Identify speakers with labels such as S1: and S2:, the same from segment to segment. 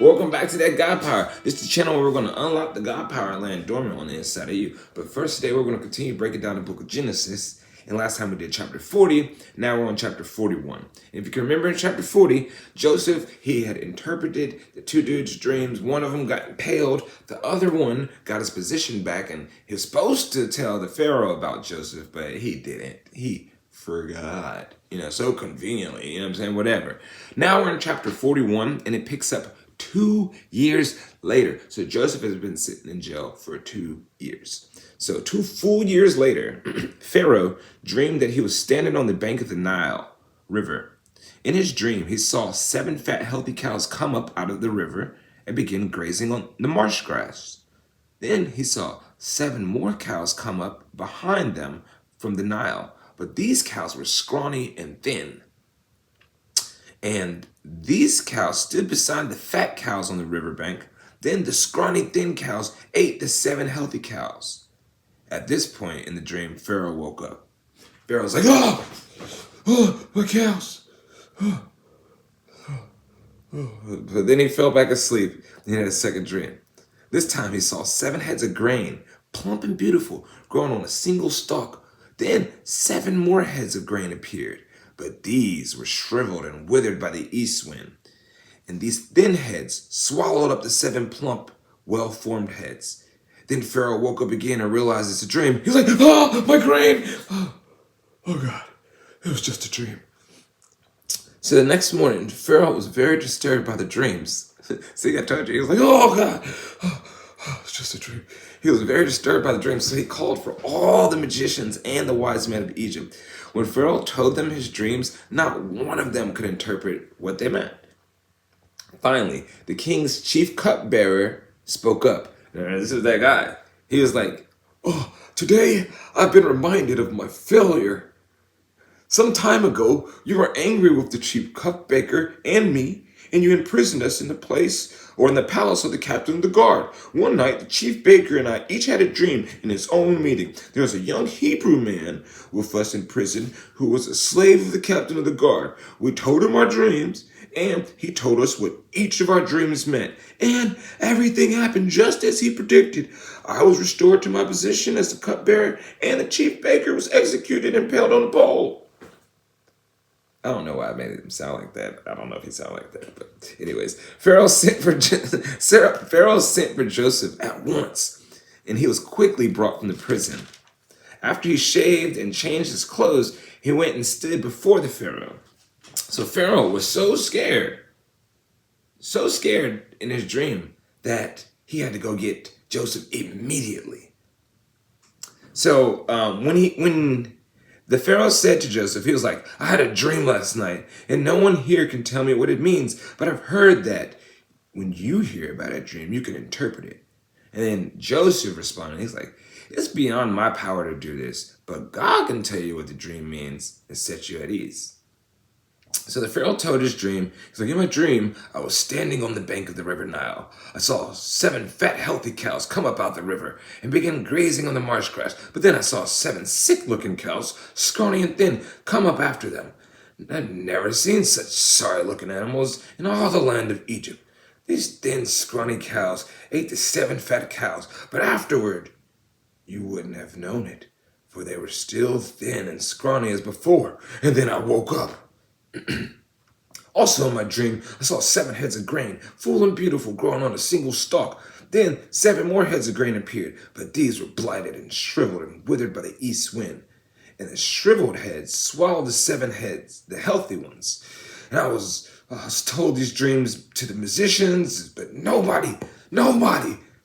S1: Welcome back to that God Power. This is the channel where we're going to unlock the God Power and land dormant on the inside of you. But first today we're going to continue breaking down the book of Genesis. And last time we did chapter 40, now we're on chapter 41. And if you can remember in chapter 40, Joseph, he had interpreted the two dudes' dreams. One of them got impaled, the other one got his position back, and he was supposed to tell the Pharaoh about Joseph, but he didn't. He forgot, so conveniently, what I'm saying, whatever. Now we're in chapter 41, and it picks up 2 years later. So Joseph has been sitting in jail for 2 years. So 2 full years later, Pharaoh dreamed that he was standing on the bank of the Nile River. In his dream, he saw 7 fat, healthy cows come up out of the river and begin grazing on the marsh grass. Then he saw 7 more cows come up behind them from the Nile. But these cows were scrawny and thin. And these cows stood beside the fat cows on the riverbank. Then the scrawny, thin cows ate the 7 healthy cows. At this point in the dream, Pharaoh woke up. Pharaoh was like, oh, my cows. But then he fell back asleep and he had a second dream. This time he saw 7 heads of grain, plump and beautiful, growing on a single stalk. Then 7 more heads of grain appeared, but these were shriveled and withered by the east wind. And these thin heads swallowed up the 7 plump, well-formed heads. Then Pharaoh woke up again and realized it's a dream. He was like, oh, my grain! Oh God, it was just a dream. So the next morning, Pharaoh was very disturbed by the dreams. See, I told you, he was like, oh God, it's just a dream. He was very disturbed by the dream, so he called for all the magicians and the wise men of Egypt. When Pharaoh told them his dreams, not one of them could interpret what they meant. Finally, the king's chief cupbearer spoke up. This is that guy. He was like, oh, today I've been reminded of my failure. Some time ago, you were angry with the chief cupbearer and me, and you imprisoned us in the palace of the captain of the guard. One night, the chief baker and I each had a dream in his own meeting. There was a young Hebrew man with us in prison who was a slave of the captain of the guard. We told him our dreams, and he told us what each of our dreams meant. And everything happened just as he predicted. I was restored to my position as the cupbearer, and the chief baker was executed and impaled on a pole. I don't know why I made him sound like that. I don't know if he sounded like that. But anyways, Pharaoh sent for Joseph at once, and he was quickly brought from the prison. After he shaved and changed his clothes, he went and stood before the Pharaoh. So Pharaoh was so scared in his dream that he had to go get Joseph immediately. So when the Pharaoh said to Joseph, he was like, I had a dream last night, and no one here can tell me what it means, but I've heard that when you hear about a dream, you can interpret it. And then Joseph responded, he's like, it's beyond my power to do this, but God can tell you what the dream means and set you at ease. So the Pharaoh told his dream. He's like, in my dream, I was standing on the bank of the river Nile. I saw 7 fat, healthy cows come up out the river and begin grazing on the marsh grass. But then I saw 7 sick-looking cows, scrawny and thin, come up after them. I'd never seen such sorry-looking animals in all the land of Egypt. These thin, scrawny cows ate the 7 fat cows, but afterward, you wouldn't have known it, for they were still thin and scrawny as before. And then I woke up. Also in my dream, I saw 7 heads of grain, full and beautiful, growing on a single stalk. Then 7 more heads of grain appeared, but these were blighted and shriveled and withered by the east wind. And the shriveled heads swallowed the 7 heads, the healthy ones. And I was told these dreams to the musicians, but nobody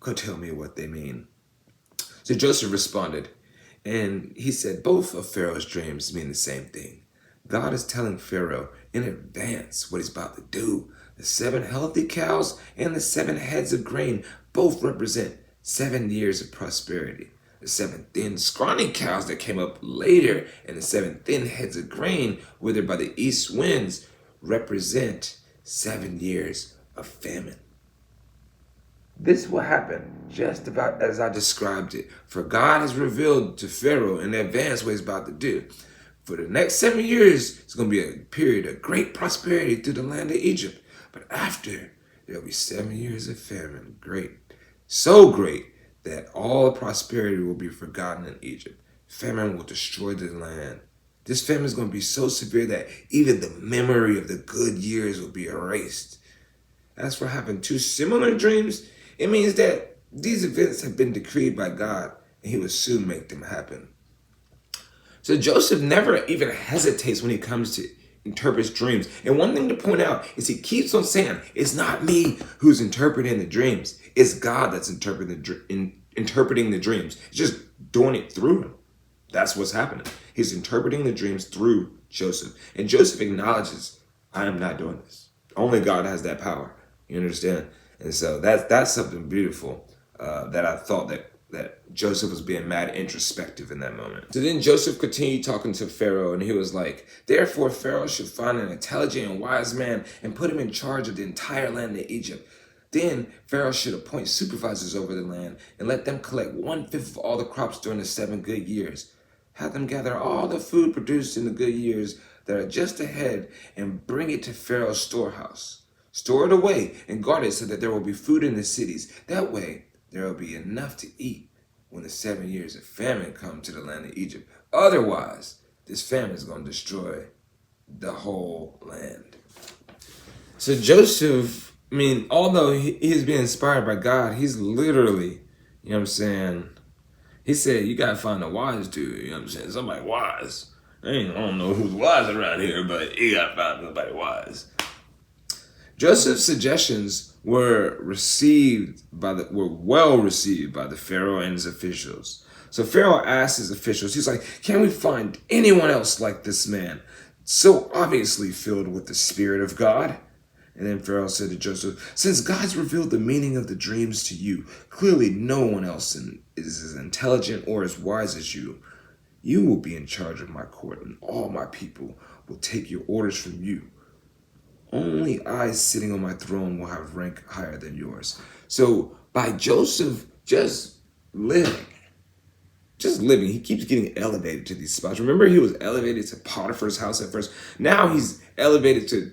S1: could tell me what they mean. So Joseph responded, and he said, both of Pharaoh's dreams mean the same thing. God is telling Pharaoh in advance what he's about to do. The 7 healthy cows and the 7 heads of grain both represent 7 years of prosperity. The 7 thin, scrawny cows that came up later and the 7 thin heads of grain withered by the east winds represent 7 years of famine. This will happen just about as I described it, for God has revealed to Pharaoh in advance what he's about to do. For the next 7 years, it's going to be a period of great prosperity through the land of Egypt. But after, there'll be 7 years of famine. Great. So great that all prosperity will be forgotten in Egypt. Famine will destroy the land. This famine is going to be so severe that even the memory of the good years will be erased. As for having two similar dreams, it means that these events have been decreed by God and he will soon make them happen. So Joseph never even hesitates when he comes to interprets dreams. And one thing to point out is he keeps on saying, it's not me who's interpreting the dreams. It's God that's interpreting the dreams. It's just doing it through him. That's what's happening. He's interpreting the dreams through Joseph. And Joseph acknowledges, I am not doing this. Only God has that power. You understand? And so that's something beautiful that I thought that Joseph was being mad introspective in that moment. So then Joseph continued talking to Pharaoh, and he was like, therefore Pharaoh should find an intelligent and wise man and put him in charge of the entire land of Egypt. Then Pharaoh should appoint supervisors over the land and let them collect 1/5 of all the crops during the 7 good years. Have them gather all the food produced in the good years that are just ahead and bring it to Pharaoh's storehouse. Store it away and guard it so that there will be food in the cities. That way, there will be enough to eat when the 7 years of famine come to the land of Egypt. Otherwise, this famine is going to destroy the whole land. So Joseph, although he's being inspired by God, he's literally, you know what I'm saying, he said, you got to find a wise dude, you know what I'm saying, somebody wise. I don't know who's wise around here, but you got to find somebody wise. Joseph's suggestions were well received by the Pharaoh and his officials. So Pharaoh asked his officials, he's like, can we find anyone else like this man, so obviously filled with the Spirit of God? And then Pharaoh said to Joseph, since God's revealed the meaning of the dreams to you, clearly no one else is as intelligent or as wise as you. You will be in charge of my court, and all my people will take your orders from you. Only I sitting on my throne will have rank higher than yours. So by Joseph just living, he keeps getting elevated to these spots. Remember, he was elevated to Potiphar's house at first. Now he's elevated to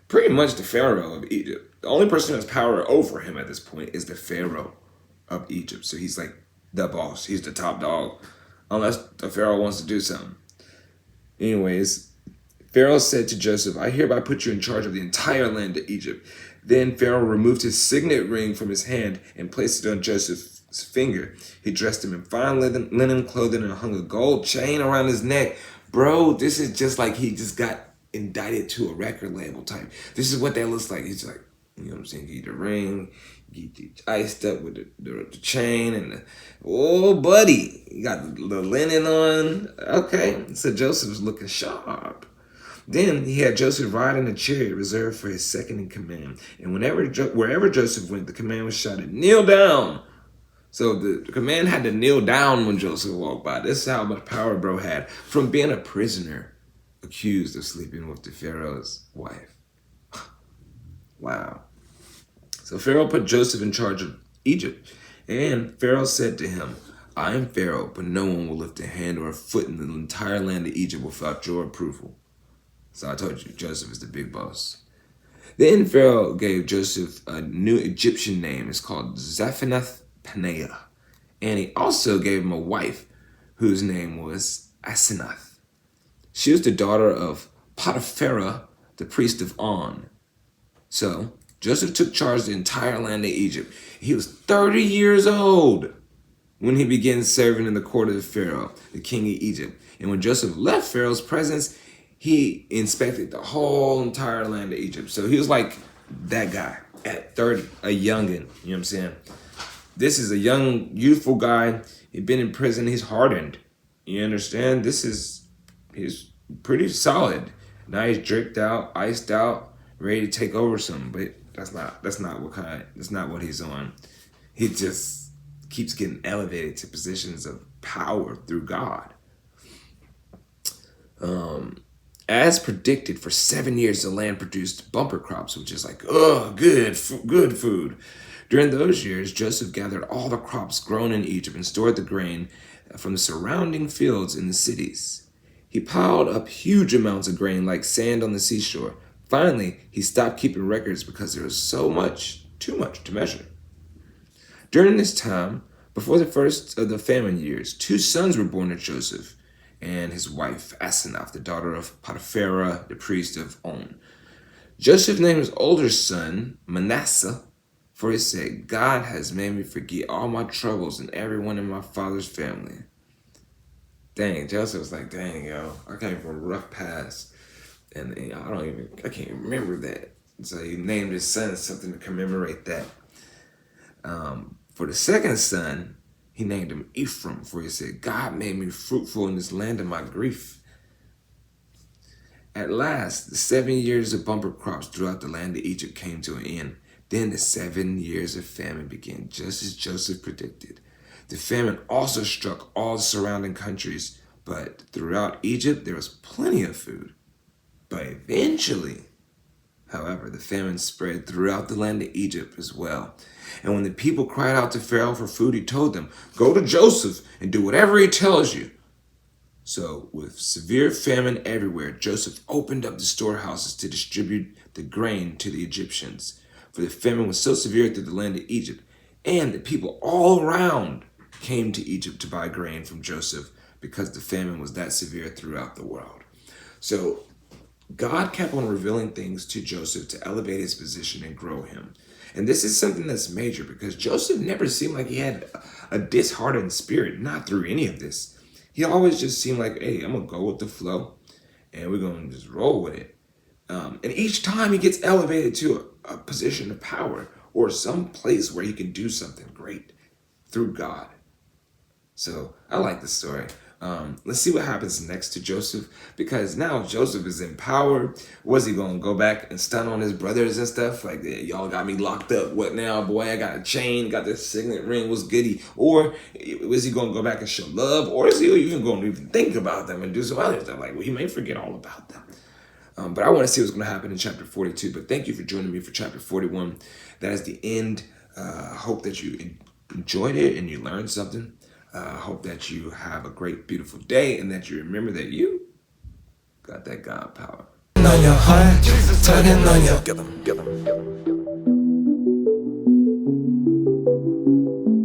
S1: pretty much the Pharaoh of Egypt. The only person who has power over him at this point is the Pharaoh of Egypt. So he's like the boss. He's the top dog, unless the Pharaoh wants to do something. Anyways, Pharaoh said to Joseph, I hereby put you in charge of the entire land of Egypt. Then Pharaoh removed his signet ring from his hand and placed it on Joseph's finger. He dressed him in fine linen clothing and hung a gold chain around his neck. Bro, this is just like he just got indicted to a record label type. This is what that looks like. He's like, you know what I'm saying? Get the ring, get the iced up with the chain and buddy, you got the linen on. Okay, so Joseph's looking sharp. Then he had Joseph ride in a chariot reserved for his second in command. And wherever Joseph went, the command was shouted, kneel down. So the command had to kneel down when Joseph walked by. This is how much power bro had from being a prisoner accused of sleeping with the Pharaoh's wife. Wow. So Pharaoh put Joseph in charge of Egypt. And Pharaoh said to him, I am Pharaoh, but no one will lift a hand or a foot in the entire land of Egypt without your approval. So I told you, Joseph is the big boss. Then Pharaoh gave Joseph a new Egyptian name. It's called Zaphenath-paneah. And he also gave him a wife whose name was Asenath. She was the daughter of Potiphar, the priest of On. So Joseph took charge of the entire land of Egypt. He was 30 years old when he began serving in the court of Pharaoh, the king of Egypt. And when Joseph left Pharaoh's presence, he inspected the whole entire land of Egypt. So he was like that guy at 30, a youngin', you know what I'm saying? This is a young, youthful guy. He'd been in prison. He's hardened. You understand? He's pretty solid. Now he's dripped out, iced out, ready to take over something. But that's not what he's on. He just keeps getting elevated to positions of power through God. As predicted, for 7 years, the land produced bumper crops, which is like, good food. During those years, Joseph gathered all the crops grown in Egypt and stored the grain from the surrounding fields in the cities. He piled up huge amounts of grain like sand on the seashore. Finally, he stopped keeping records because there was so much too much to measure. During this time, before the first of the famine years, two sons were born to Joseph and his wife Asenath, the daughter of Potiphar, the priest of On. Joseph named his older son Manasseh, for he said, God has made me forget all my troubles and everyone in my father's family. Dang, Joseph was like, dang, yo, I came from a rough past. And I can't remember that. So he named his son something to commemorate that. For the second son, he named him Ephraim, for he said, God made me fruitful in this land of my grief. At last, the 7 years of bumper crops throughout the land of Egypt came to an end. Then the 7 years of famine began, just as Joseph predicted. The famine also struck all the surrounding countries, but throughout Egypt there was plenty of food. But eventually, however, the famine spread throughout the land of Egypt as well. And when the people cried out to Pharaoh for food, he told them, go to Joseph and do whatever he tells you. So, with severe famine everywhere, Joseph opened up the storehouses to distribute the grain to the Egyptians. For the famine was so severe through the land of Egypt, and the people all around came to Egypt to buy grain from Joseph because the famine was that severe throughout the world. So, God kept on revealing things to Joseph to elevate his position and grow him. And this is something that's major because Joseph never seemed like he had a disheartened spirit, not through any of this. He always just seemed like, hey, I'm going to go with the flow and we're going to just roll with it. And each time he gets elevated to a position of power or some place where he can do something great through God. So I like this story. Let's see what happens next to Joseph, because now Joseph is in power. Was he going to go back and stun on his brothers and stuff? Like, y'all got me locked up. What now, boy? I got a chain, got this signet ring. What's goody? Or is he going to go back and show love? Or is he even going to even think about them and do some other stuff? Like, well, he may forget all about them. But I want to see what's going to happen in chapter 42. But thank you for joining me for chapter 41. That is the end. I hope that you enjoyed it and you learned something. I hope that you have a great, beautiful day and that you remember that you got that God power. On your heart, tugging on your... Get them.